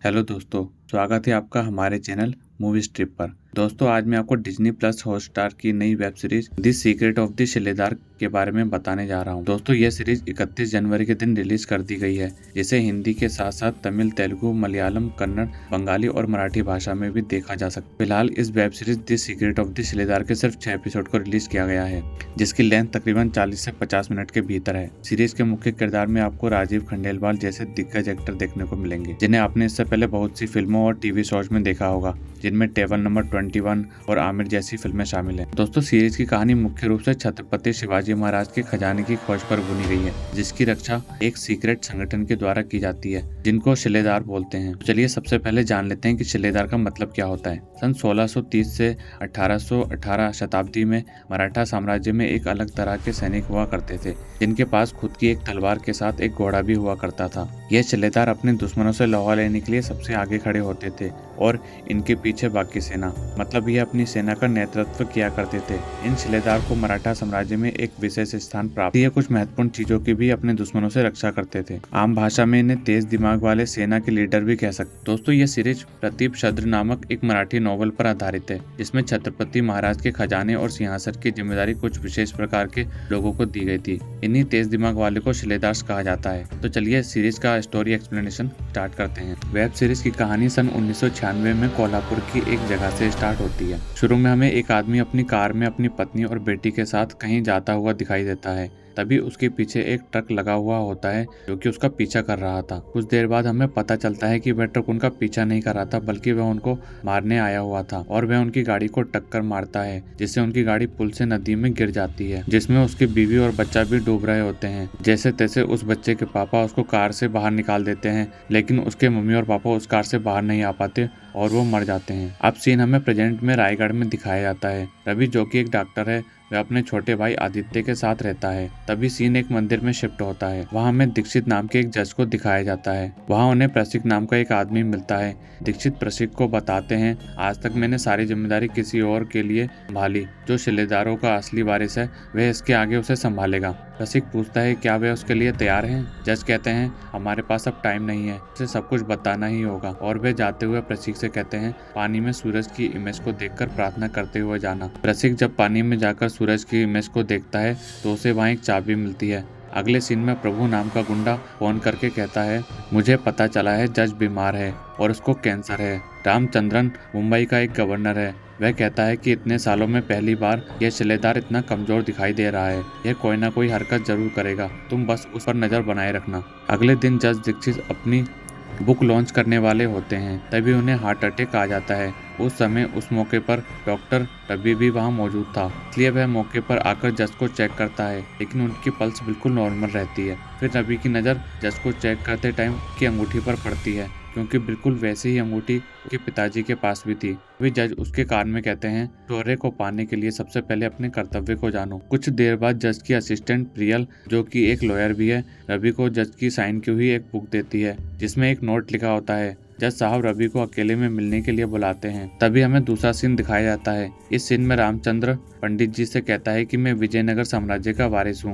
Hello दोस्तों, स्वागत है आपका हमारे चैनल मूवी स्ट्रिप पर। दोस्तों, आज मैं आपको डिज्नी प्लस हॉटस्टार की नई web series the secret of the शिलेदार के बारे में बताने जा रहा हूं। दोस्तों, यह सीरीज 31 जनवरी के दिन रिलीज कर दी गई है, जिसे हिंदी के साथ साथ तमिल, तेलुगु, मलयालम, कन्नड़, बंगाली और मराठी भाषा में भी देखा जा सकता है। फिलहाल इस web series the secret of the शिलेदार के सिर्फ 6 एपिसोड को रिलीज किया गया है, जिसकी लेंथ तकरीबन 40 से 50 मिनट के भीतर है। सीरीज के मुख्य किरदार में आपको राजीव खंडेलवाल जैसे दिग्गज एक्टर देखने को मिलेंगे, जिन्हें आपने इससे पहले बहुत सी फिल्मों और टीवी शोज में देखा होगा, जिनमें टेबल नंबर 21 और आमिर जैसी फिल्में शामिल हैं। दोस्तों, सीरीज की कहानी मुख्य रूप से छत्रपति शिवाजी महाराज के खजाने की खोज पर बुनी गई है, जिसकी रक्षा एक सीक्रेट संगठन के द्वारा की जाती है, जिनको शिलेदार बोलते हैं। तो चलिए सबसे पहले जान लेते हैं कि शिलेदार का मतलब क्या होता है। सन 1630 से 1818 शताब्दी में मराठा साम्राज्य में एक अलग तरह के सैनिक हुआ करते थे, जिनके पास खुद की एक तलवार के साथ एक घोड़ा भी हुआ करता था। यह शिलेदार अपने दुश्मनों से लोहा लेने के लिए सबसे आगे खड़े होते थे और इनके पीछे बाकी सेना, मतलब यह अपनी सेना का नेतृत्व किया करते थे। इन शिलेदार को मराठा साम्राज्य में एक विशेष स्थान प्राप्त। ये कुछ महत्वपूर्ण चीजों की भी अपने दुश्मनों से रक्षा करते थे। आम भाषा में इन्हें तेज दिमाग वाले सेना के लीडर भी कह सकते। दोस्तों, यह सीरीज प्रतीप शद्र नामक एक मराठी नॉवल पर आधारित है, जिसमें छत्रपति महाराज के खजाने और सिंहासन की जिम्मेदारी कुछ विशेष प्रकार के लोगों को दी गई थी। इन्हीं तेज दिमाग वाले को शिलेदार कहा जाता है। तो चलिए सीरीज का स्टोरी एक्सप्लेनेशन स्टार्ट करते हैं। वेब सीरीज की कहानी सन 1996 में कोल्हापुर की एक जगह से स्टार्ट होती है। शुरू में हमें एक आदमी अपनी कार में अपनी पत्नी और बेटी के साथ कहीं जाता हुआ दिखाई देता है। तभी उसके पीछे एक ट्रक लगा हुआ होता है, जो कि उसका पीछा कर रहा था। कुछ देर बाद हमें पता चलता है कि वह ट्रक उनका पीछा नहीं कर रहा था, बल्कि वह उनको मारने आया हुआ था और वह उनकी गाड़ी को टक्कर मारता है, जिससे उनकी गाड़ी पुल से नदी में गिर जाती है, जिसमें उसकी बीवी और बच्चा भी डूब रहे होते हैं। जैसे तैसे उस बच्चे के पापा उसको कार से बाहर निकाल देते हैं, लेकिन उसके मम्मी और पापा उस कार से बाहर नहीं आ पाते और वो मर जाते हैं। अब सीन हमें प्रेजेंट में रायगढ़ में दिखाया जाता है। रवि, जो कि एक डॉक्टर है, वह अपने छोटे भाई आदित्य के साथ रहता है। तभी सीन एक मंदिर में शिफ्ट होता है। वहाँ हमें दीक्षित नाम के एक जज को दिखाया जाता है। वहाँ उन्हें प्रसिक नाम का एक आदमी मिलता है। दीक्षित प्रसिक को बताते हैं, आज तक मैंने सारी जिम्मेदारी किसी और के लिए संभाली। जो शिलेदारों का असली वारिस है, वह इसके आगे उसे संभालेगा। प्रसिक पूछता है, क्या वे उसके लिए तैयार हैं? जज कहते हैं, हमारे पास अब टाइम नहीं है, उसे सब कुछ बताना ही होगा। और वे जाते हुए प्रसिक से कहते हैं, पानी में सूरज की इमेज को देखकर प्रार्थना करते हुए जाना। प्रसिक जब पानी में जाकर सूरज की इमेज को देखता है तो उसे वहाँ एक चाबी मिलती है। अगले सीन में प्रभु नाम का गुंडा फोन करके कहता है, मुझे पता चला है जज बीमार है और उसको कैंसर है। रामचंद्रन मुंबई का एक गवर्नर है। वह कहता है कि इतने सालों में पहली बार यह शिलेदार इतना कमजोर दिखाई दे रहा है। यह कोई ना कोई हरकत जरूर करेगा, तुम बस उस पर नजर बनाए रखना। अगले दिन जज दीक्षित अपनी बुक लॉन्च करने वाले होते हैं, तभी उन्हें हार्ट अटैक आ जाता है। उस समय उस मौके पर डॉक्टर रवि भी वहां मौजूद था, इसलिए वह मौके पर आकर जज को चेक करता है, लेकिन उनकी पल्स बिल्कुल नॉर्मल रहती है। फिर रवि की नज़र जज को चेक करते टाइम की अंगूठी पर पड़ती है, क्योंकि बिल्कुल वैसी ही अंगूठी उसके पिताजी के पास भी थी। वे जज उसके कान में कहते हैं, शौर्य को पाने के लिए सबसे पहले अपने कर्तव्य को जानो। कुछ देर बाद जज की असिस्टेंट प्रियल, जो कि एक लॉयर भी है, रवि को जज की साइन की हुई एक बुक देती है, जिसमें एक नोट लिखा होता है। जज साहब रवि को अकेले में मिलने के लिए बुलाते हैं। तभी हमें दूसरा सीन दिखाया जाता है। इस सीन में रामचंद्र पंडित जी से कहता है कि मैं विजयनगर साम्राज्य का वारिस हूँ।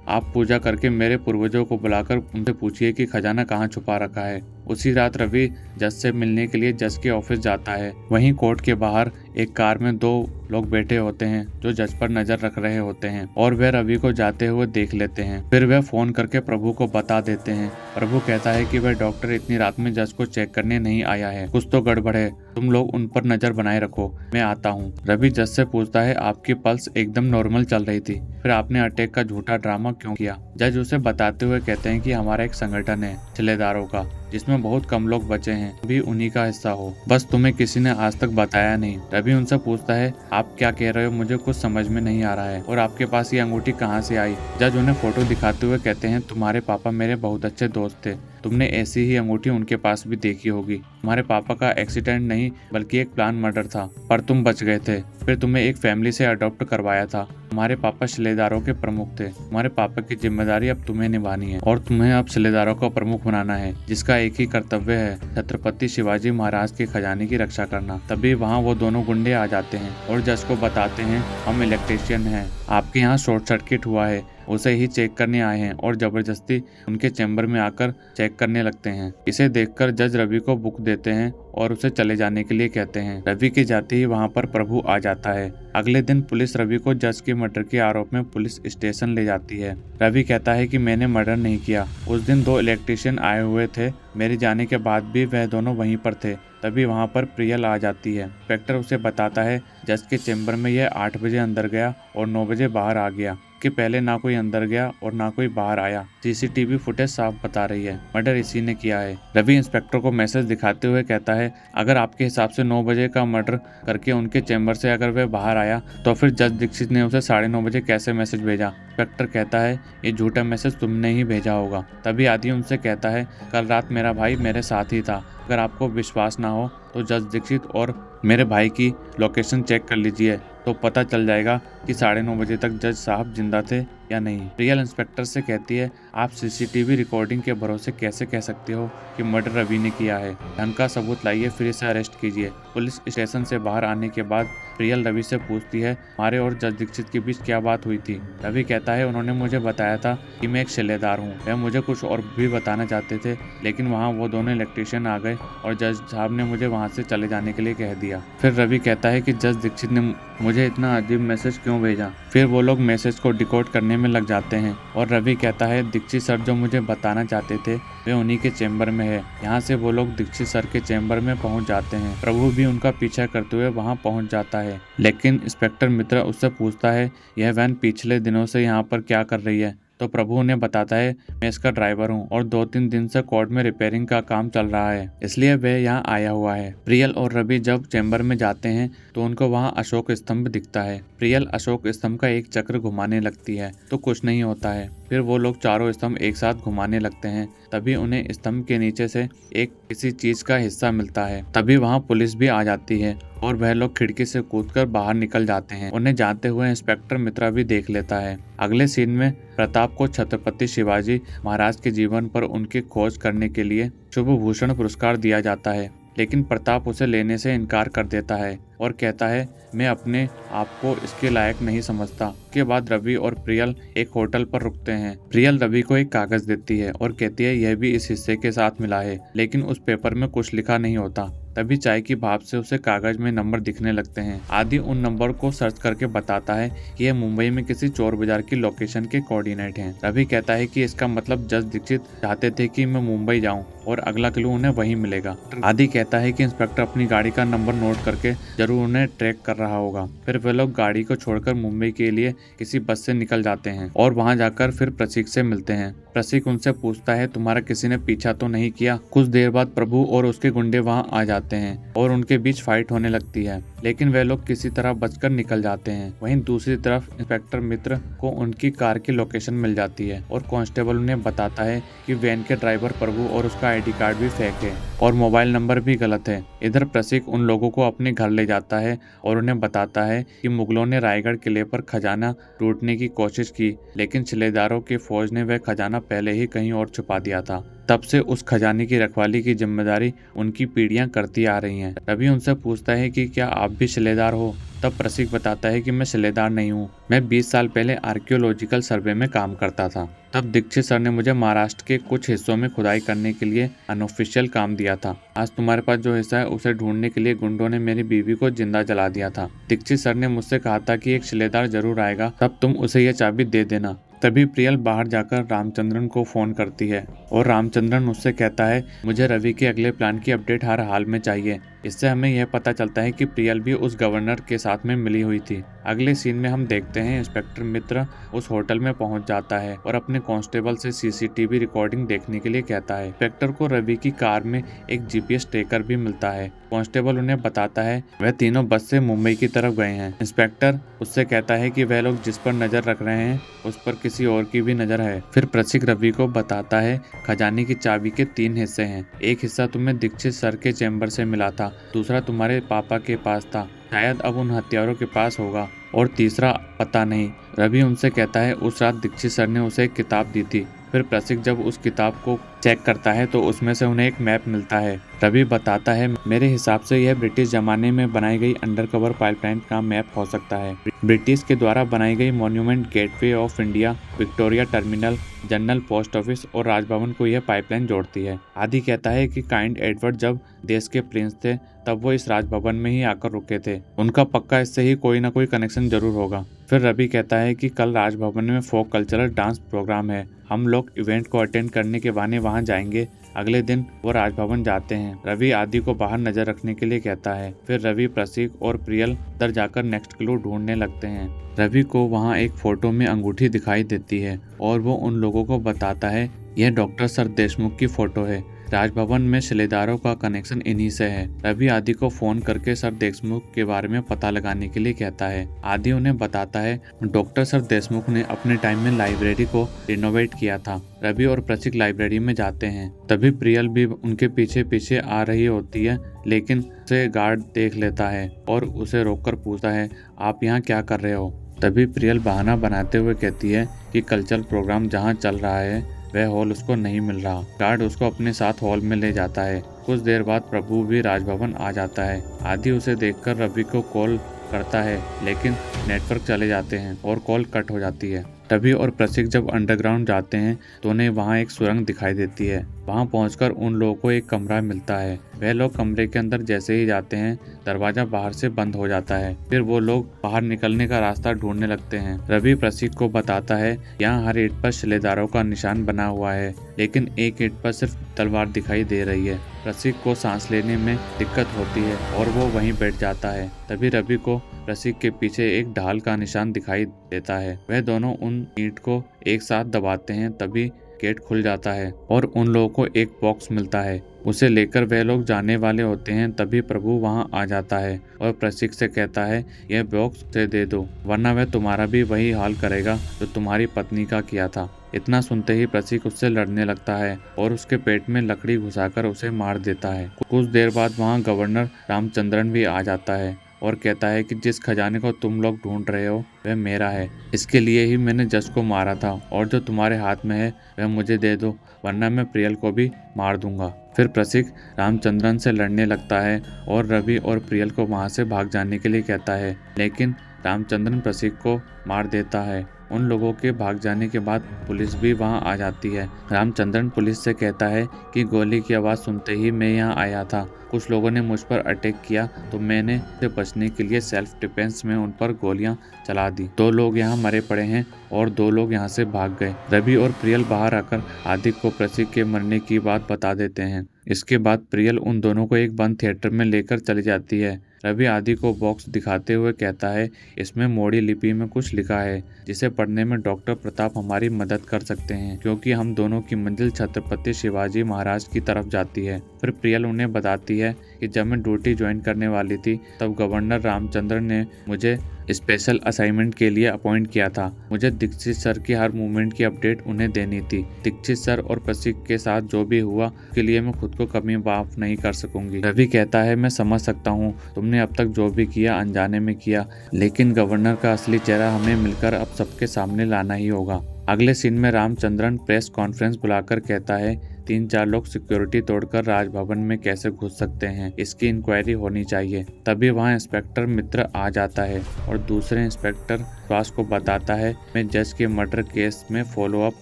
आप पूजा करके मेरे पूर्वजों को बुलाकर उनसे पूछिए कि खजाना कहाँ छुपा रखा है। उसी रात रवि जज से मिलने के लिए जज के ऑफिस जाता है। वहीं कोर्ट के बाहर एक कार में 2 लोग बैठे होते हैं, जो जज पर नजर रख रहे होते हैं, और वह रवि को जाते हुए देख लेते हैं। फिर वह फोन करके प्रभु को बता देते हैं। प्रभु कहता है कि वह डॉक्टर इतनी रात में जज को चेक करने नहीं आया है, कुछ तो गड़बड़ है, तुम लोग उन पर नजर बनाए रखो, मैं आता हूँ। रवि जज से पूछता है, आपकी पल्स एकदम नॉर्मल चल रही थी, फिर आपने अटैक का झूठा ड्रामा क्यों किया? जज उसे बताते हुए कहते हैं कि हमारा एक संगठन है शिलेदारों का, जिसमें बहुत कम लोग बचे हैं, भी उन्हीं का हिस्सा हो, बस तुम्हें किसी ने आज तक बताया नहीं। रवि उनसे पूछता है, आप क्या कह रहे हो, मुझे कुछ समझ में नहीं आ रहा है, और आपके पास ये अंगूठी कहाँ से आई? जज उन्हें फोटो दिखाते हुए कहते हैं, तुम्हारे पापा मेरे बहुत अच्छे दोस्त थे, तुमने ऐसी ही अंगूठी उनके पास भी देखी होगी। तुम्हारे पापा का एक्सीडेंट नहीं बल्कि एक प्लान मर्डर था, पर तुम बच गए थे। फिर तुम्हें एक फैमिली से अडॉप्ट करवाया था। तुम्हारे पापा शिलेदारों के प्रमुख थे। तुम्हारे पापा की जिम्मेदारी अब तुम्हें निभानी है और तुम्हें अब शिलेदारों का प्रमुख बनाना है, जिसका एक ही कर्तव्य है, छत्रपति शिवाजी महाराज के खजाने की रक्षा करना। तभी वहाँ वो दोनों गुंडे आ जाते हैं और जज को बताते हैं, हम इलेक्ट्रिशियन हैं, आपके यहाँ शॉर्ट सर्किट हुआ है, उसे ही चेक करने आए हैं और जबरदस्ती उनके चैम्बर में आकर चेक करने लगते हैं। इसे देखकर जज रवि को बुक देते हैं और उसे चले जाने के लिए कहते हैं। रवि के जाते ही वहां पर प्रभु आ जाता है। अगले दिन पुलिस रवि को जज के मर्डर के आरोप में पुलिस स्टेशन ले जाती है। रवि कहता है कि मैंने मर्डर नहीं किया। उस दिन 2 इलेक्ट्रीशियन आए हुए थे, मेरे जाने के बाद भी वह दोनों वहीं पर थे। तभी वहां पर प्रियल आ जाती है। इंस्पेक्टर उसे बताता है जज के चैम्बर में यह 8 बजे अंदर गया और 9 बजे बाहर आ गया, कि पहले ना कोई अंदर गया और ना कोई बाहर आया। सीसीटीवी फुटेज साफ बता रही है मर्डर इसी ने किया है। रवि इंस्पेक्टर को मैसेज दिखाते हुए कहता है, अगर आपके हिसाब से 9 बजे का मर्डर करके उनके चैम्बर से अगर वह बाहर आया तो फिर जज दीक्षित ने उसे 9:30 बजे कैसे मैसेज भेजा। इंस्पेक्टर कहता है, ये झूठा मैसेज तुमने ही भेजा होगा। तभी आदि उनसे कहता है, कल रात मेरा भाई मेरे साथ ही था। अगर आपको विश्वास ना हो तो जज दीक्षित और मेरे भाई की लोकेशन चेक कर लीजिए, तो पता चल जाएगा कि 9:30 बजे तक जज साहब जिंदा थे या नहीं। प्रियल इंस्पेक्टर से कहती है, आप सीसीटीवी रिकॉर्डिंग के भरोसे कैसे कह सकते हो कि मर्डर रवि ने किया है? ढंग का सबूत लाइए, फिर इसे अरेस्ट कीजिए। पुलिस स्टेशन से बाहर आने के बाद प्रियल रवि से पूछती है, हमारे और जज दीक्षित के बीच क्या बात हुई थी? रवि कहता है, उन्होंने मुझे बताया था कि मैं एक शिलेदार हूँ। वह मुझे कुछ और भी बताना चाहते थे, लेकिन वहाँ वो दोनों इलेक्ट्रीशियन आ गए और जज साहब ने मुझे वहाँ से चले जाने के लिए कह दिया। फिर रवि कहता है कि जज दीक्षित ने मुझे इतना अजीब मैसेज क्यों भेजा। फिर वो लोग मैसेज को डिकोड करने में लग जाते हैं और रवि कहता है, दीक्षित सर जो मुझे बताना चाहते थे वे उन्हीं के चैम्बर में है। यहाँ से वो लोग दीक्षित सर के चैम्बर में पहुँच जाते हैं। प्रभु भी उनका पीछा करते हुए वहाँ पहुँच जाता है, लेकिन इंस्पेक्टर मित्रा उससे पूछता है, यह वैन पिछले दिनों से यहाँ पर क्या कर रही है? तो प्रभु उन्हें बताता है, मैं इसका ड्राइवर हूँ और 2-3 दिन से कोर्ट में रिपेयरिंग का काम चल रहा है, इसलिए वह यहाँ आया हुआ है। प्रियल और रवि जब चैम्बर में जाते हैं तो उनको वहाँ अशोक स्तंभ दिखता है। प्रियल अशोक स्तंभ का एक चक्र घुमाने लगती है तो कुछ नहीं होता है। फिर वो लोग चारों स्तंभ एक साथ घुमाने लगते हैं। तभी उन्हें स्तंभ के नीचे से एक किसी चीज का हिस्सा मिलता है। तभी वहाँ पुलिस भी आ जाती है और वह लोग खिड़की से कूदकर बाहर निकल जाते हैं। उन्हें जाते हुए इंस्पेक्टर मित्रा भी देख लेता है। अगले सीन में प्रताप को छत्रपति शिवाजी महाराज के जीवन पर उनकी खोज करने के लिए शुभ भूषण पुरस्कार दिया जाता है, लेकिन प्रताप उसे लेने से इनकार कर देता है और कहता है, मैं अपने आप को इसके लायक नहीं समझता। के बाद रवि और प्रियल एक होटल पर रुकते हैं। प्रियल रवि को एक कागज देती है और कहती है, यह भी इस हिस्से के साथ मिला है, लेकिन उस पेपर में कुछ लिखा नहीं होता। तभी चाय की भाप से उसे कागज में नंबर दिखने लगते हैं। आदि उन नंबर को सर्च करके बताता है कि यह मुंबई में किसी चोर बाजार की लोकेशन के कोऑर्डिनेट हैं। रवि कहता है कि इसका मतलब जज दीक्षित चाहते थे कि मैं मुंबई जाऊं और अगला क्लू उन्हें वहीं मिलेगा। आदि कहता है कि इंस्पेक्टर अपनी गाड़ी का नंबर नोट करके जरूर उन्हें ट्रैक कर रहा होगा। फिर वे लोग गाड़ी को छोड़कर मुंबई के लिए किसी बस से निकल जाते हैं और वहां जाकर फिर प्रतीक से मिलते हैं। प्रतीक उनसे पूछता है, तुम्हारा किसी ने पीछा तो नहीं किया? कुछ देर बाद प्रभु और उसके गुंडे वहां आ जाते हैं और उनके बीच फाइट होने लगती है, लेकिन वे लोग किसी तरह बचकर निकल जाते हैं। वहीं दूसरी तरफ इंस्पेक्टर मित्र को उनकी कार की लोकेशन मिल जाती है और कांस्टेबल उन्हें बताता है कि वैन के ड्राइवर प्रभु और उसका आईडी कार्ड भी फेक है और मोबाइल नंबर भी गलत है। इधर प्रतीक उन लोगों को अपने घर ले जाता है और उन्हें बताता है कि मुगलों ने रायगढ़ किले पर खजाना लूटने की कोशिश की, लेकिन शिलेदारों की फौज ने वह खजाना पहले ही कहीं और छुपा दिया था। तब से उस खजाने की रखवाली की जिम्मेदारी उनकी पीढ़ियां करती आ रही हैं। रवि उनसे पूछता है कि क्या आप भी शिलेदार हो? तब प्रतीक बताता है कि मैं शिलेदार नहीं हूँ, मैं 20 साल पहले आर्कियोलॉजिकल सर्वे में काम करता था। तब दीक्षित सर ने मुझे महाराष्ट्र के कुछ हिस्सों में खुदाई करने के लिए अनऑफिशियल काम दिया था। आज तुम्हारे पास जो हिस्सा है उसे ढूंढने के लिए गुंडों ने मेरी बीवी को जिंदा जला दिया था। दीक्षित सर ने मुझसे कहा था कि एक शिलेदार जरूर आएगा, तब तुम उसे यह चाबी दे देना। तभी प्रियल बाहर जाकर रामचंद्रन को फोन करती है और रामचंद्रन उससे कहता है, मुझे रवि के अगले प्लान की अपडेट हर हाल में चाहिए। इससे हमें यह पता चलता है कि प्रियल भी उस गवर्नर के साथ में मिली हुई थी। अगले सीन में हम देखते हैं इंस्पेक्टर मित्र उस होटल में पहुंच जाता है और अपने कांस्टेबल से सीसीटीवी रिकॉर्डिंग देखने के लिए कहता है। इंस्पेक्टर को रवि की कार में एक जीपीएस ट्रैकर भी मिलता है। कांस्टेबल उन्हें बताता है वह तीनों बस से मुंबई की तरफ गए हैं। इंस्पेक्टर उससे कहता है कि वह लोग जिस पर नजर रख रहे हैं उस पर किसी और की भी नजर है। फिर प्रतीक रवि को बताता है, खजाने की चाबी के 3 हिस्से हैं। एक हिस्सा तुम्हें दीक्षित सर के चैम्बर से मिला था, दूसरा तुम्हारे पापा के पास था, शायद अब उन हत्यारों के पास होगा, और तीसरा पता नहीं। रवि उनसे कहता है उस रात दीक्षित सर ने उसे एक किताब दी थी। फिर प्रतीक जब उस किताब को चेक करता है तो उसमें से उन्हें एक मैप मिलता है। रवि बताता है, मेरे हिसाब से यह ब्रिटिश जमाने में बनाई गई अंडरकवर पाइपलाइन का मैप हो सकता है। ब्रिटिश के द्वारा बनाई गई monument gateway of India, Victoria terminal, general post office और राजभवन को यह पाइपलाइन जोड़ती है। आदि कहता है कि काइंड एडवर्ड जब देश के प्रिंस थे तब वो इस राजभवन में ही आकर रुके थे। उनका पक्का इससे ही कोई ना कोई कनेक्शन जरूर होगा। फिर रवि कहता है कि कल राजभवन में फोक कल्चरल डांस प्रोग्राम है, हम लोग इवेंट को अटेंड करने के बहाने वहां जाएंगे। अगले दिन वो राजभवन जाते हैं। रवि आदि को बाहर नजर रखने के लिए कहता है। फिर रवि, प्रसिक और प्रियल अंदर जाकर नेक्स्ट क्लू ढूंढने लगते हैं। रवि को वहाँ एक फोटो में अंगूठी दिखाई देती है और वो उन लोगों को बताता है यह डॉक्टर सर देशमुख की फोटो है। राजभवन में शिलेदारों का कनेक्शन इन्हीं से है। रवि आदि को फोन करके सर देशमुख के बारे में पता लगाने के लिए कहता है। आदि उन्हें बताता है डॉक्टर सर देशमुख ने अपने टाइम में लाइब्रेरी को रिनोवेट किया था। रवि और प्रसिक लाइब्रेरी में जाते हैं। तभी प्रियल भी उनके पीछे पीछे आ रही होती है, लेकिन उसे गार्ड देख लेता है और उसे रोककर पूछता है, आप यहाँ क्या कर रहे हो? तभी प्रियल बहाना बनाते हुए कहती है कि कल्चरल प्रोग्राम जहाँ चल रहा है वह हॉल उसको नहीं मिल रहा। गार्ड उसको अपने साथ हॉल में ले जाता है। कुछ देर बाद प्रभु भी राजभवन आ जाता है। आदि उसे देखकर रवि को कॉल करता है, लेकिन नेटवर्क चले जाते हैं और कॉल कट हो जाती है। रवि और प्रसिक जब अंडरग्राउंड जाते हैं तो उन्हें वहाँ एक सुरंग दिखाई देती है। वहाँ पहुंचकर उन लोगों को एक कमरा मिलता है। वह लोग कमरे के अंदर जैसे ही जाते हैं दरवाजा बाहर से बंद हो जाता है। फिर वो लोग बाहर निकलने का रास्ता ढूंढने लगते हैं। रवि प्रसिक को बताता है, यहाँ हर ईंट पर शिलेदारों का निशान बना हुआ है, लेकिन एक ईंट पर सिर्फ तलवार दिखाई दे रही है। प्रसिक को सांस लेने में दिक्कत होती है और वो वहीं बैठ जाता है। तभी रवि को प्रसिक के पीछे एक ढाल का निशान दिखाई देता है। वह दोनों उन ईंट को एक साथ दबाते हैं। तभी गेट खुल जाता है और उन लोगों को एक बॉक्स मिलता है। उसे लेकर वह लोग जाने वाले होते हैं। तभी प्रभु वहां आ जाता है और प्रसिक से कहता है, यह बॉक्स उसे दे दो, वरना वह तुम्हारा भी वही हाल करेगा जो तुम्हारी पत्नी का किया था। इतना सुनते ही प्रसिक उससे लड़ने लगता है और उसके पेट में लकड़ी घुसाकर उसे मार देता है। कुछ देर बाद वहाँ गवर्नर रामचंद्रन भी आ जाता है और कहता है कि जिस खजाने को तुम लोग ढूंढ रहे हो वह मेरा है। इसके लिए ही मैंने जज को मारा था और जो तुम्हारे हाथ में है वह मुझे दे दो, वरना मैं प्रियल को भी मार दूंगा। फिर प्रसिक रामचंद्रन से लड़ने लगता है और रवि और प्रियल को वहां से भाग जाने के लिए कहता है, लेकिन रामचंद्रन प्रसिक को मार देता है। उन लोगों के भाग जाने के बाद पुलिस भी वहां आ जाती है। रामचंद्रन पुलिस से कहता है कि गोली की आवाज़ सुनते ही मैं यहां आया था। कुछ लोगों ने मुझ पर अटैक किया तो मैंने से बचने के लिए सेल्फ डिफेंस में उन पर गोलियां चला दी। 2 लोग यहां मरे पड़े हैं और 2 लोग यहां से भाग गए। रवि और प्रियल बाहर आकर आदित्य को प्रसिक के मरने की बात बता देते हैं। इसके बाद प्रियल उन दोनों को एक बंद थिएटर में लेकर चली जाती है। रवि आदि को बॉक्स दिखाते हुए कहता है, इसमें मोड़ी लिपि में कुछ लिखा है जिसे पढ़ने में डॉक्टर प्रताप हमारी मदद कर सकते हैं, क्योंकि हम दोनों की मंजिल छत्रपति शिवाजी महाराज की तरफ जाती है। फिर प्रियल उन्हें बताती है कि जब मैं ड्यूटी ज्वाइन करने वाली थी तब गवर्नर रामचंद्र ने मुझे स्पेशल असाइनमेंट के लिए अपॉइंट किया था। मुझे दीक्षित सर की हर मूवमेंट की अपडेट उन्हें देनी थी। दीक्षित सर और प्रसिक के साथ जो भी हुआ उसके लिए मैं खुद को कभी माफ नहीं कर सकूंगी। रवि कहता है, मैं समझ सकता हूँ तुमने अब तक जो भी किया अनजाने में किया, लेकिन गवर्नर का असली चेहरा हमें मिलकर अब सबके सामने लाना ही होगा। अगले सीन में रामचंद्रन प्रेस कॉन्फ्रेंस बुलाकर कहता है, 3-4 लोग सिक्योरिटी तोड़कर राजभवन में कैसे घुस सकते हैं, इसकी इंक्वायरी होनी चाहिए। तभी वहां इंस्पेक्टर मित्र आ जाता है और दूसरे इंस्पेक्टर सुभाष को बताता है, मैं जज के मर्डर केस में फॉलो अप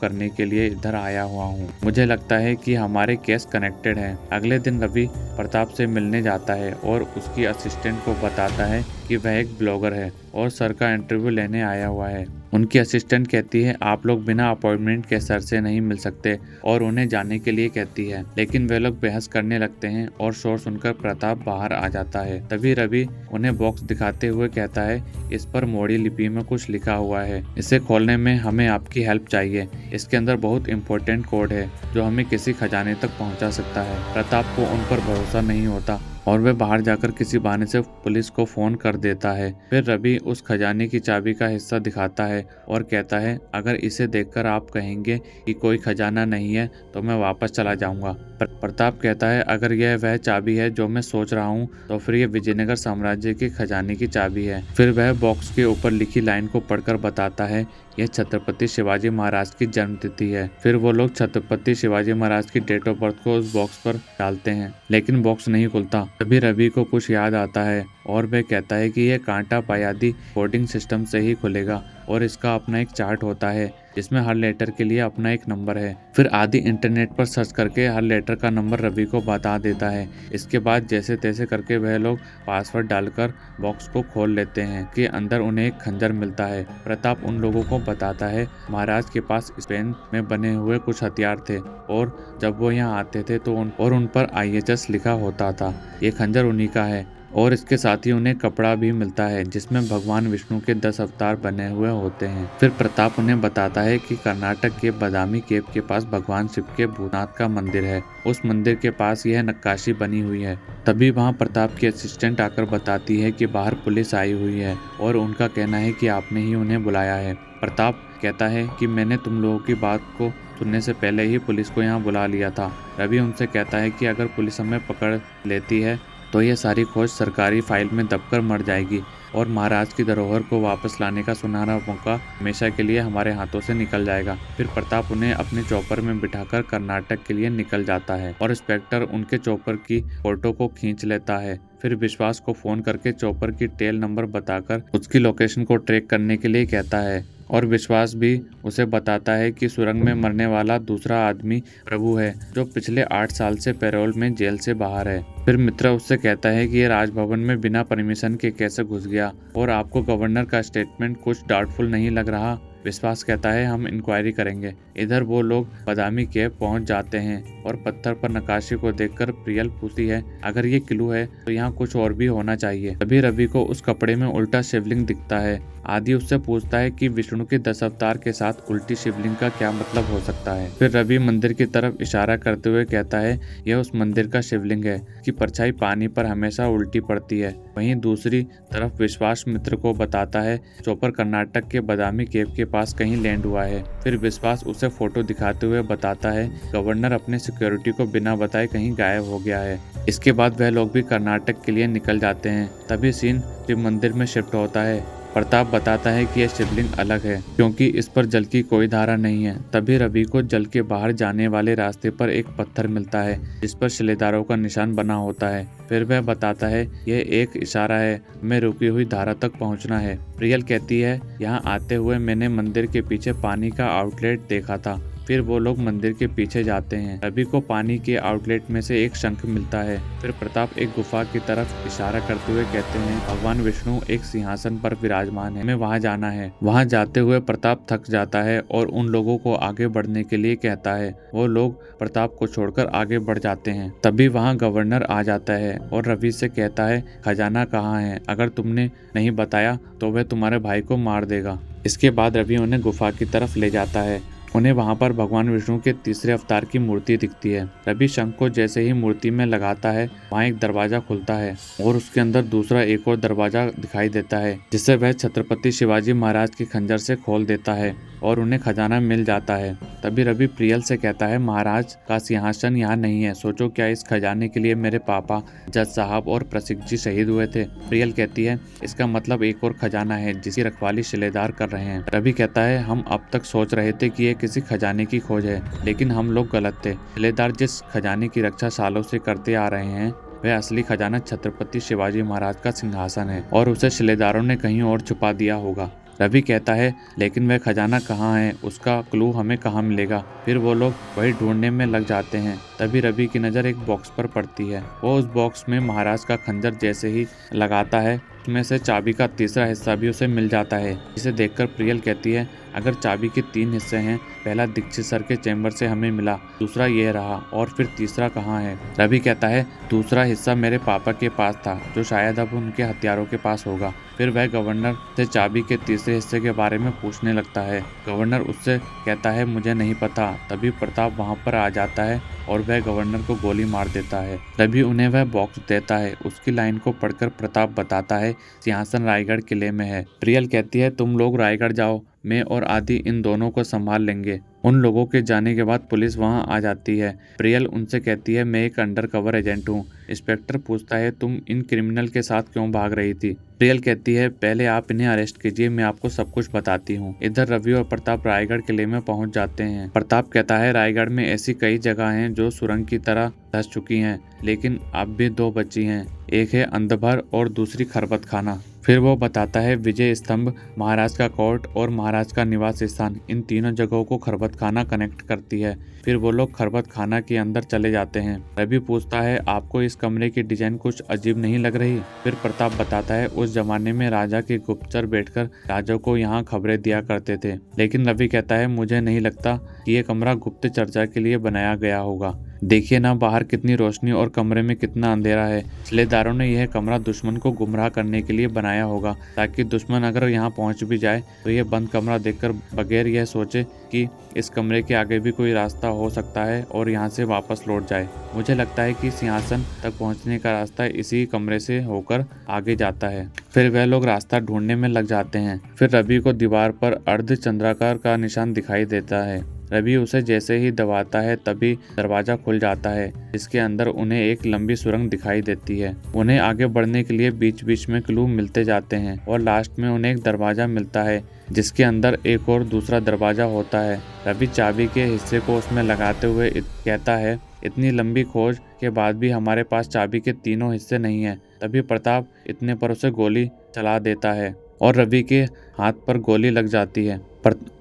करने के लिए इधर आया हुआ हूँ। मुझे लगता है कि हमारे केस कनेक्टेड है। अगले दिन रवि प्रताप से मिलने जाता है और उसकी असिस्टेंट को बताता है कि वह एक ब्लॉगर है और सर का इंटरव्यू लेने आया हुआ है। उनकी असिस्टेंट कहती है, आप लोग बिना अपॉइंटमेंट के सर से नहीं मिल सकते और उन्हें जाने के लिए कहती है, लेकिन वे लोग बहस करने लगते हैं और शोर सुनकर प्रताप बाहर आ जाता है। तभी रवि उन्हें बॉक्स दिखाते हुए कहता है, इस पर मोड़ी लिपि में कुछ लिखा हुआ है, इसे खोलने में हमें आपकी हेल्प चाहिए। इसके अंदर बहुत इंपॉर्टेंट कोड है जो हमें किसी खजाने तक पहुंचा सकता है। प्रताप को उन पर भरोसा नहीं होता और वह बाहर जाकर किसी बहाने से पुलिस को फोन कर देता है। फिर रवि उस खजाने की चाबी का हिस्सा दिखाता है और कहता है, अगर इसे देखकर आप कहेंगे कि कोई खजाना नहीं है तो मैं वापस चला जाऊंगा। प्रताप कहता है, अगर यह वह चाबी है जो मैं सोच रहा हूँ तो फिर यह विजयनगर साम्राज्य के खजाने की चाबी है। फिर वह बॉक्स के ऊपर लिखी लाइन को पढ़कर बताता है यह छत्रपति शिवाजी महाराज की जन्मतिथि है। फिर वो लोग छत्रपति शिवाजी महाराज की डेट ऑफ बर्थ को उस बॉक्स पर डालते हैं, लेकिन बॉक्स नहीं खुलता। तभी रवि को कुछ याद आता है और वह कहता है कि यह कांटा पायादी कोडिंग सिस्टम से ही खुलेगा और इसका अपना एक चार्ट होता है जिसमें हर लेटर के लिए अपना एक नंबर है। फिर आदि इंटरनेट पर सर्च करके हर लेटर का नंबर रवि को बता देता है। इसके बाद जैसे तैसे करके वह लोग पासवर्ड डालकर बॉक्स को खोल लेते हैं कि अंदर उन्हें एक खंजर मिलता है। प्रताप उन लोगों को बताता है महाराज के पास स्पेन में बने हुए कुछ हथियार थे और जब वो यहाँ आते थे तो उन पर IHS लिखा होता था। ये खंजर उन्हीं का है और इसके साथ ही उन्हें कपड़ा भी मिलता है जिसमें भगवान विष्णु के 10 अवतार बने हुए होते हैं। फिर प्रताप उन्हें बताता है कि कर्नाटक के बादामी केव के पास भगवान शिव के भूतनाथ का मंदिर है। उस मंदिर के पास यह नक्काशी बनी हुई है। तभी वहां प्रताप की असिस्टेंट आकर बताती है कि बाहर पुलिस आई हुई है और उनका कहना है कि आपने ही उन्हें बुलाया है। प्रताप कहता है कि मैंने तुम लोगों की बात को सुनने से पहले ही पुलिस को यहाँ बुला लिया था। रवि उनसे कहता है कि अगर पुलिस हमें पकड़ लेती है तो ये सारी खोज सरकारी फाइल में दबकर मर जाएगी और महाराज की धरोहर को वापस लाने का सुनहरा मौका हमेशा के लिए हमारे हाथों से निकल जाएगा। फिर प्रताप उन्हें अपने चॉपर में बिठाकर कर्नाटक के लिए निकल जाता है और इंस्पेक्टर उनके चॉपर की फोटो को खींच लेता है। फिर विश्वास को फोन करके चॉपर की टेल नंबर बताकर उसकी लोकेशन को ट्रैक करने के लिए कहता है और विश्वास भी उसे बताता है कि सुरंग में मरने वाला दूसरा आदमी प्रभु है जो पिछले 8 साल से पैरोल में जेल से बाहर है। फिर मित्रा उससे कहता है कि ये राजभवन में बिना परमिशन के कैसे घुस गया और आपको गवर्नर का स्टेटमेंट कुछ डाउटफुल नहीं लग रहा। विश्वास कहता है हम इंक्वायरी करेंगे। इधर वो लोग बादामी केव पहुंच जाते हैं और पत्थर पर नक्काशी को देखकर प्रियल पूछती है अगर ये क्लू है तो यहाँ कुछ और भी होना चाहिए। तभी रवि को उस कपड़े में उल्टा शिवलिंग दिखता है। आदि उससे पूछता है कि विष्णु के 10 अवतार के साथ उल्टी शिवलिंग का क्या मतलब हो सकता है। फिर रवि मंदिर की तरफ इशारा करते हुए कहता है यह उस मंदिर का शिवलिंग है कि परछाई पानी पर हमेशा उल्टी पड़ती है। वहीं दूसरी तरफ विश्वास मित्र को बताता है चॉपर कर्नाटक के बादामी केव के पास कहीं लैंड हुआ है। फिर विश्वास उसे फोटो दिखाते हुए बताता है गवर्नर अपने सिक्योरिटी को बिना बताए कहीं गायब हो गया है। इसके बाद वह लोग भी कर्नाटक के लिए निकल जाते हैं। तभी सीन शिव मंदिर में शिफ्ट होता है। प्रताप बताता है कि यह शिवलिंग अलग है क्योंकि इस पर जल की कोई धारा नहीं है। तभी रवि को जल के बाहर जाने वाले रास्ते पर एक पत्थर मिलता है जिस पर शिलेदारों का निशान बना होता है। फिर वह बताता है यह एक इशारा है, हमें रुकी हुई धारा तक पहुंचना है। प्रियल कहती है यहाँ आते हुए मैंने मंदिर के पीछे पानी का आउटलेट देखा था। फिर वो लोग मंदिर के पीछे जाते हैं। रवि को पानी के आउटलेट में से एक शंख मिलता है। फिर प्रताप एक गुफा की तरफ इशारा करते हुए कहते हैं भगवान विष्णु एक सिंहासन पर विराजमान है, हमें वहां जाना है। वहां जाते हुए प्रताप थक जाता है और उन लोगों को आगे बढ़ने के लिए कहता है। वो लोग प्रताप को छोड़कर आगे बढ़ जाते हैं। तभी वहाँ गवर्नर आ जाता है और रवि से कहता है खजाना कहाँ है, अगर तुमने नहीं बताया तो वह तुम्हारे भाई को मार देगा। इसके बाद रवि उन्हें गुफा की तरफ ले जाता है। उन्हें वहां पर भगवान विष्णु के तीसरे अवतार की मूर्ति दिखती है। रवि शंख को जैसे ही मूर्ति में लगाता है वहां एक दरवाजा खुलता है और उसके अंदर दूसरा एक और दरवाजा दिखाई देता है जिसे वह छत्रपति शिवाजी महाराज की खंजर से खोल देता है और उन्हें खजाना मिल जाता है। तभी रवि प्रियल से कहता है महाराज का सिंहासन यहाँ नहीं है, सोचो क्या इस खजाने के लिए मेरे पापा जज साहब और प्रसिद्ध जी शहीद हुए थे। प्रियल कहती है इसका मतलब एक और खजाना है जिसकी रखवाली शिलेदार कर रहे हैं। रवि कहता है हम अब तक सोच रहे थे कि ये किसी खजाने की खोज है, लेकिन हम लोग गलत थे। शिलेदार जिस खजाने की रक्षा सालों से करते आ रहे हैं वह असली खजाना छत्रपति शिवाजी महाराज का सिंहासन है और उसे शिलेदारों ने कहीं और छुपा दिया होगा। रवि कहता है लेकिन वह खजाना कहाँ है, उसका क्लू हमें कहाँ मिलेगा। फिर वो लोग वही ढूंढने में लग जाते हैं। तभी रवि की नज़र एक बॉक्स पर पड़ती है। वो उस बॉक्स में महाराज का खंजर जैसे ही लगाता है उसमें से चाबी का तीसरा हिस्सा भी उसे मिल जाता है, जिसे देखकर प्रियल कहती है अगर चाबी के 3 हिस्से हैं, पहला दीक्षित सर के चैम्बर से हमें मिला, दूसरा ये रहा और फिर तीसरा कहाँ है। रवि कहता है दूसरा हिस्सा मेरे पापा के पास था जो शायद अब उनके हथियारों के पास होगा। फिर वह गवर्नर से चाबी के तीसरे हिस्से के बारे में पूछने लगता है। गवर्नर उससे कहता है मुझे नहीं पता। तभी प्रताप वहां पर आ जाता है और वह गवर्नर को गोली मार देता है। रवि उन्हें वह बॉक्स देता है। उसकी लाइन को पढ़कर प्रताप बताता है सिंहासन रायगढ़ किले में है। प्रियल कहती है तुम लोग रायगढ़ जाओ, मैं और आदि इन दोनों को संभाल लेंगे। उन लोगों के जाने के बाद पुलिस वहां आ जाती है। प्रियल उनसे कहती है, मैं एक अंडरकवर एजेंट हूँ। इंस्पेक्टर पूछता है, तुम इन क्रिमिनल के साथ क्यों भाग रही थी? प्रियल कहती है, पहले आप इन्हें अरेस्ट कीजिए, मैं आपको सब कुछ बताती हूँ। इधर रवि और प्रताप रायगढ़ किले में पहुंच जाते हैं। प्रताप कहता है, रायगढ़ में ऐसी कई जगह हैं जो सुरंग की तरह धंस चुकी हैं, लेकिन अब भी दो बची हैं। एक है अंधभर और दूसरी खरबत खाना। फिर वो बताता है विजय स्तंभ, महाराज का कोर्ट और महाराज का निवास स्थान, इन तीनों जगहों को खरबत खाना कनेक्ट करती है। फिर वो लोग खरबत खाना के अंदर चले जाते हैं। रवि पूछता है, आपको इस कमरे की डिजाइन कुछ अजीब नहीं लग रही? फिर प्रताप बताता है, उस जमाने में राजा के गुप्तचर बैठकर राजा को यहाँ खबरें दिया करते थे। लेकिन रवि कहता है, मुझे नहीं लगता कि ये कमरा गुप्त चर्चा के लिए बनाया गया होगा। देखिए ना, बाहर कितनी रोशनी और कमरे में कितना अंधेरा है। सिलेदारों ने यह कमरा दुश्मन को गुमराह करने के लिए बनाया होगा, ताकि दुश्मन अगर यहाँ पहुँच भी जाए तो यह बंद कमरा देखकर बगैर यह सोचे कि इस कमरे के आगे भी कोई रास्ता हो सकता है और यहाँ से वापस लौट जाए। मुझे लगता है कि सिंहासन तक पहुँचने का रास्ता इसी कमरे से होकर आगे जाता है। फिर वह लोग रास्ता ढूंढने में लग जाते हैं। फिर रवि को दीवार पर अर्ध चंद्राकार का निशान दिखाई देता है। रवि उसे जैसे ही दबाता है तभी दरवाजा खुल जाता है, जिसके अंदर उन्हें एक लंबी सुरंग दिखाई देती है। उन्हें आगे बढ़ने के लिए बीच बीच में क्लू मिलते जाते हैं और लास्ट में उन्हें एक दरवाजा मिलता है, जिसके अंदर एक और दूसरा दरवाजा होता है। रवि चाबी के हिस्से को उसमें लगाते हुए कहता है, इतनी लंबी खोज के बाद भी हमारे पास चाबी के तीनों हिस्से नहीं है। तभी प्रताप इतने पर उसे गोली चला देता है और रवि के हाथ पर गोली लग जाती है।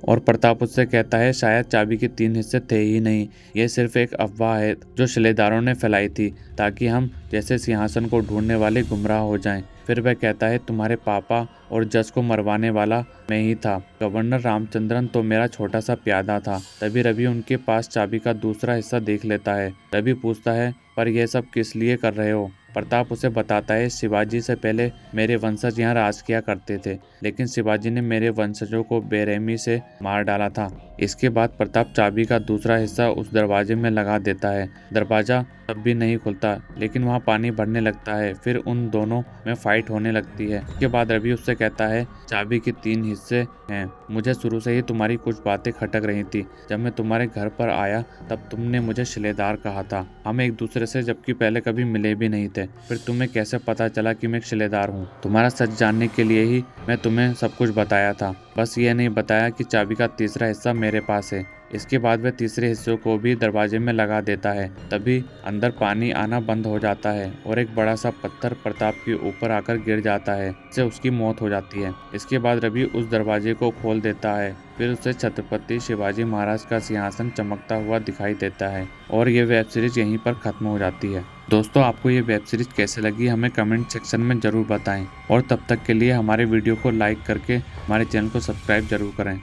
और प्रताप उससे कहता है, शायद चाबी के 3 हिस्से थे ही नहीं, यह सिर्फ एक अफवाह है जो शिलेदारों ने फैलाई थी, ताकि हम जैसे सिंहासन को ढूंढने वाले गुमराह हो जाएं। फिर वह कहता है, तुम्हारे पापा और जज को मरवाने वाला मैं ही था। गवर्नर रामचंद्रन तो मेरा छोटा सा प्यादा था। तभी रवि उनके पास चाबी का दूसरा हिस्सा देख लेता है। रवि पूछता है, पर यह सब किस लिए कर रहे हो? प्रताप उसे बताता है, शिवाजी से पहले मेरे वंशज यहाँ राज किया करते थे, लेकिन शिवाजी ने मेरे वंशजों को बेरहमी से मार डाला था। इसके बाद प्रताप चाबी का दूसरा हिस्सा उस दरवाजे में लगा देता है। दरवाजा तब भी नहीं खुलता, लेकिन वहाँ पानी भरने लगता है। फिर उन दोनों में फाइट होने लगती है। इसके बाद रवि उससे कहता है, चाबी के 3 हिस्से हैं। मुझे शुरू से ही तुम्हारी कुछ बातें खटक रही थी। जब मैं तुम्हारे घर पर आया तब तुमने मुझे शिलेदार कहा था। हम एक दूसरे से जबकि पहले कभी मिले भी नहीं थे। फिर तुम्हें कैसे पता चला कि मैं एक शिलेदार हूँ? तुम्हारा सच जानने के लिए ही मैं तुम्हें सब कुछ बताया था, बस ये नहीं बताया कि चाबी का तीसरा हिस्सा मेरे पास है। इसके बाद वह तीसरे हिस्से को भी दरवाजे में लगा देता है। तभी अंदर पानी आना बंद हो जाता है और एक बड़ा सा पत्थर प्रताप के ऊपर आकर गिर जाता है, जिससे उसकी मौत हो जाती है। इसके बाद रवि उस दरवाजे को खोल देता है। फिर उसे छत्रपति शिवाजी महाराज का सिंहासन चमकता हुआ दिखाई देता है और ये वेब सीरीज यहीं पर खत्म हो जाती है। दोस्तों, आपको ये वेब सीरीज कैसे लगी हमें कमेंट सेक्शन में जरूर बताएं और तब तक के लिए हमारे वीडियो को लाइक करके हमारे चैनल को सब्सक्राइब जरूर करें।